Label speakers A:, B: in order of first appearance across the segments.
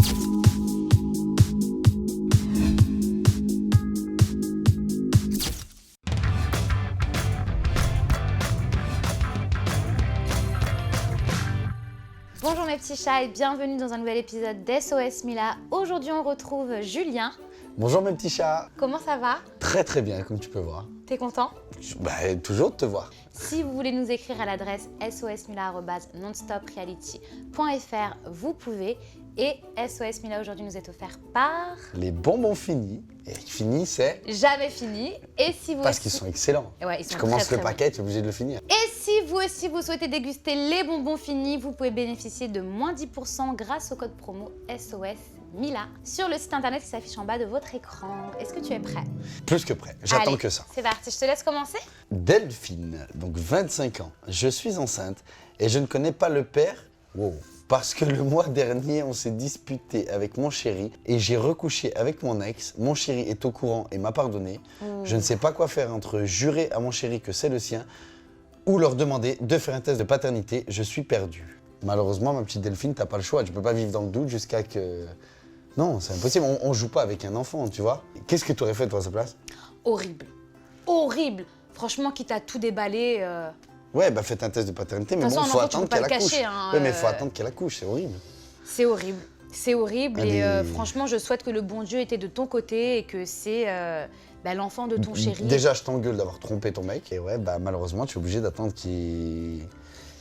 A: Bonjour mes petits chats et bienvenue dans un nouvel épisode d'SOS Mila. Aujourd'hui on retrouve Julien.
B: Bonjour mes petits chats.
A: Comment ça va?
B: Très très bien comme tu peux voir.
A: T'es content?
B: Toujours de te voir.
A: Si vous voulez nous écrire à l'adresse sosmila@nonstopreality.fr, vous pouvez. Et SOS Mila aujourd'hui nous est offert par...
B: Les bonbons finis. Et finis c'est...
A: Jamais fini. Et si vous
B: Parce
A: aussi...
B: qu'ils sont excellents.
A: Ouais, ils sont
B: tu commences
A: très,
B: le
A: très
B: paquet, tu es obligé de le finir.
A: Et si vous aussi vous souhaitez déguster les bonbons finis, vous pouvez bénéficier de moins 10% grâce au code promo SOS Mila sur le site internet qui s'affiche en bas de votre écran. Est-ce que tu es prêt?
B: Plus que prêt, j'attends
A: Allez,
B: que ça.
A: C'est parti, je te laisse commencer.
B: Delphine, donc 25 ans. Je suis enceinte et je ne connais pas le père. Wow. Parce que le mois dernier, on s'est disputé avec mon chéri et j'ai recouché avec mon ex. Mon chéri est au courant et m'a pardonné. Je ne sais pas quoi faire entre jurer à mon chéri que c'est le sien ou leur demander de faire un test de paternité. Je suis perdu. Malheureusement, ma petite Delphine, t'as pas le choix. Tu peux pas vivre dans le doute jusqu'à que... Non, c'est impossible. On joue pas avec un enfant, tu vois. Qu'est-ce que tu aurais fait toi à sa place?
A: Horrible. Horrible. Franchement, quitte à tout déballer...
B: Ouais, bah faites un test de paternité, mais bon, il faut attendre qu'elle accouche.
A: Hein,
B: ouais, mais il faut attendre qu'elle accouche, c'est horrible.
A: C'est horrible. C'est horrible
B: Allez.
A: et franchement, je souhaite que le bon Dieu était de ton côté et que c'est l'enfant de ton chéri.
B: Déjà, je t'engueule d'avoir trompé ton mec et ouais, bah malheureusement, tu es obligé d'attendre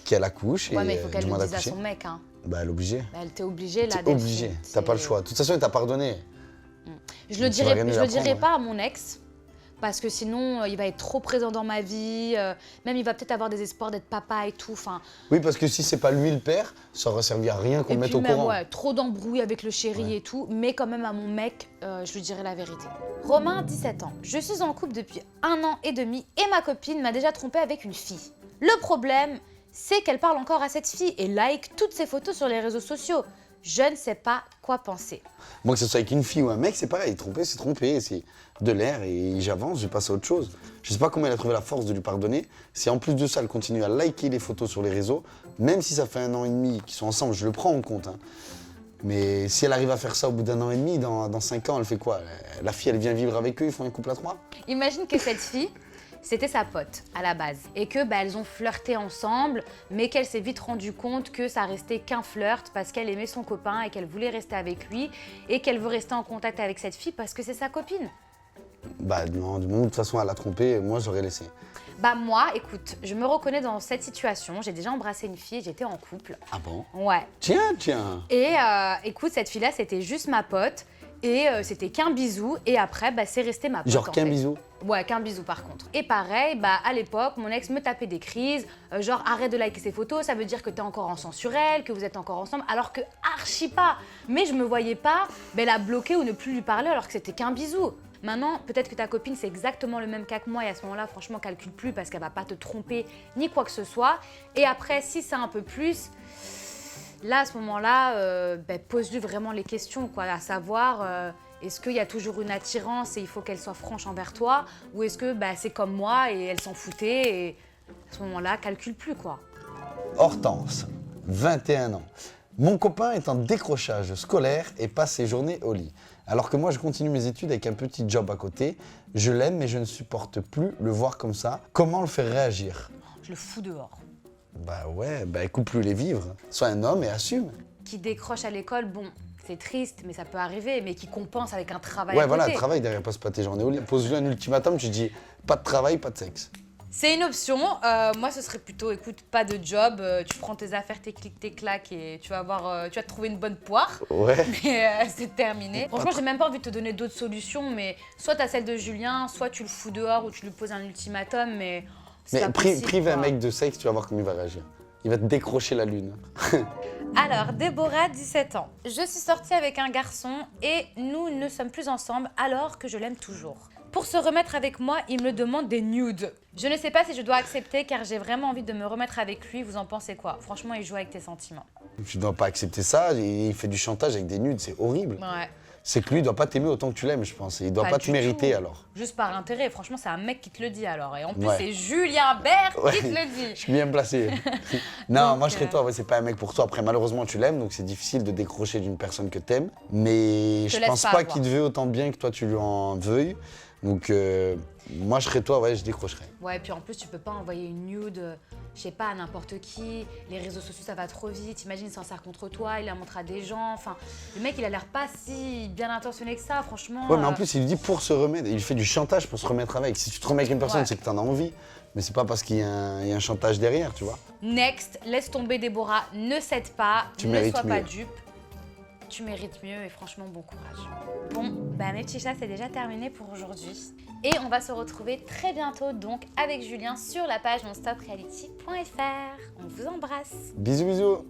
B: qu'elle accouche.
A: Ouais,
B: et,
A: mais il faut qu'elle
B: du
A: le
B: moins
A: dise à
B: d'accoucher.
A: son mec. Hein.
B: Bah, elle est obligée.
A: Bah, elle t'est obligée là.
B: T'es obligé, t'as pas le choix. De toute façon, elle t'a pardonné.
A: Je le dirai pas à mon ex. Parce que sinon, il va être trop présent dans ma vie. Même, il va peut-être avoir des espoirs d'être papa et tout. Enfin,
B: oui, parce que si c'est pas lui le père, ça aurait servi à rien qu'on le mette au courant.
A: Ouais, trop d'embrouilles avec le chéri et tout. Mais quand même, à mon mec, je lui dirai la vérité. Romain, 17 ans. Je suis en couple depuis 1 an et demi et ma copine m'a déjà trompé avec une fille. Le problème, c'est qu'elle parle encore à cette fille et like toutes ses photos sur les réseaux sociaux. Je ne sais pas quoi penser.
B: Moi, que ce soit avec une fille ou un mec, c'est pareil. Tromper, c'est tromper. C'est de l'air et j'avance, je passe à autre chose. Je sais pas comment elle a trouvé la force de lui pardonner. Si en plus de ça, elle continue à liker les photos sur les réseaux, même si ça fait 1 an et demi qu'ils sont ensemble, je le prends en compte. Hein. Mais si elle arrive à faire ça au bout d'1 an et demi, dans 5 ans, elle fait quoi? La fille, elle vient vivre avec eux, ils font un couple à 3?
A: Imagine que cette fille, c'était sa pote à la base et que elles ont flirté ensemble, mais qu'elle s'est vite rendue compte que ça restait qu'un flirt parce qu'elle aimait son copain et qu'elle voulait rester avec lui et qu'elle veut rester en contact avec cette fille parce que c'est sa copine.
B: Bah non, du moment où de toute façon elle a trompé, moi j'aurais laissé.
A: Bah moi, écoute, je me reconnais dans cette situation. J'ai déjà embrassé une fille, j'étais en couple.
B: Ah bon?
A: Ouais.
B: Tiens.
A: Et écoute, cette fille-là, c'était juste ma pote. Et c'était qu'un bisou. Et après, c'est resté ma pote.
B: Genre qu'un bisou?
A: Ouais, qu'un bisou par contre. Et pareil, à l'époque, mon ex me tapait des crises. Genre, arrête de liker ses photos, ça veut dire que t'es encore ensemble sur elle, que vous êtes encore ensemble. Alors que archi pas. Mais je me voyais pas la bloquer ou ne plus lui parler alors que c'était qu'un bisou. Maintenant, peut-être que ta copine, c'est exactement le même cas que moi et à ce moment-là, franchement, calcule plus parce qu'elle va pas te tromper ni quoi que ce soit. Et après, si c'est un peu plus, là, à ce moment-là, pose-lui vraiment les questions, quoi, à savoir, est-ce qu'il y a toujours une attirance et il faut qu'elle soit franche envers toi ou est-ce que c'est comme moi et elle s'en foutait et à ce moment-là, calcule plus, quoi.
B: Hortense, 21 ans. Mon copain est en décrochage scolaire et passe ses journées au lit. Alors que moi, je continue mes études avec un petit job à côté. Je l'aime, mais je ne supporte plus le voir comme ça. Comment le faire réagir?
A: Je le fous dehors.
B: Bah ouais, écoute plus les vivre. Sois un homme et assume.
A: Qui décroche à l'école, bon, c'est triste, mais ça peut arriver, mais qui compense avec un travail
B: Ouais,
A: à côté.
B: voilà, travail derrière, passe pas tes journées au lit. Pose-lui un ultimatum, tu dis pas de travail, pas de sexe.
A: C'est une option. Moi, ce serait plutôt, écoute, pas de job. Tu prends tes affaires, tes clics, tes claques et tu vas te trouver une bonne poire.
B: Ouais.
A: Mais c'est terminé. Franchement, j'ai même pas envie de te donner d'autres solutions, mais soit t'as celle de Julien, soit tu le fous dehors ou tu lui poses un ultimatum, mais c'est pas possible,
B: prive un
A: quoi.
B: mec de sexe, tu vas voir comment il va réagir. Il va te décrocher la lune.
A: Alors, Déborah, 17 ans. Je suis sortie avec un garçon et nous ne sommes plus ensemble alors que je l'aime toujours. Pour se remettre avec moi, il me demande des nudes. Je ne sais pas si je dois accepter car j'ai vraiment envie de me remettre avec lui. Vous en pensez quoi? Franchement, il joue avec tes sentiments.
B: Tu dois pas accepter ça, il fait du chantage avec des nudes, c'est horrible.
A: Ouais.
B: c'est que lui, il doit pas t'aimer autant que tu l'aimes, je pense. Il doit pas te
A: du
B: mériter
A: tout.
B: alors.
A: Juste par intérêt. Franchement, c'est un mec qui te le dit alors. Et en plus,
B: Ouais.
A: c'est Julien Bert
B: Ouais.
A: qui te le
B: Je
A: dit.
B: suis bien placé. Non,
A: Donc,
B: moi je serais toi, ouais, c'est pas un mec pour toi. Après, malheureusement, tu l'aimes, donc c'est difficile de décrocher d'une personne que t'aimes. Mais je
A: laisse
B: pense
A: pas
B: pas
A: avoir.
B: qu'il te veut autant bien que toi tu lui en veuilles. Donc, moi je serais toi, ouais, je décrocherais.
A: Ouais, puis en plus, tu peux pas envoyer une nude, je sais pas, à n'importe qui. Les réseaux sociaux, ça va trop vite. Imagine, il s'en sert contre toi, il la montre à des gens. Enfin, le mec, il a l'air pas si bien intentionné que ça, franchement.
B: Ouais, mais en plus, il lui dit pour se remettre. Il fait du chantage pour se remettre avec. Si tu te remets avec une personne,
A: Ouais.
B: c'est que t'en as envie. Mais c'est pas parce qu'il y a un chantage derrière, tu vois.
A: Next, laisse tomber Déborah, ne cède pas,
B: Tu
A: ne
B: mérites
A: sois pas
B: mieux.
A: dupe. Tu mérites mieux et franchement, bon courage. Bon, bah mes petits chats, c'est déjà terminé pour aujourd'hui. Et on va se retrouver très bientôt donc avec Julien sur la page nonstopreality.fr. On vous embrasse.
B: Bisous, bisous.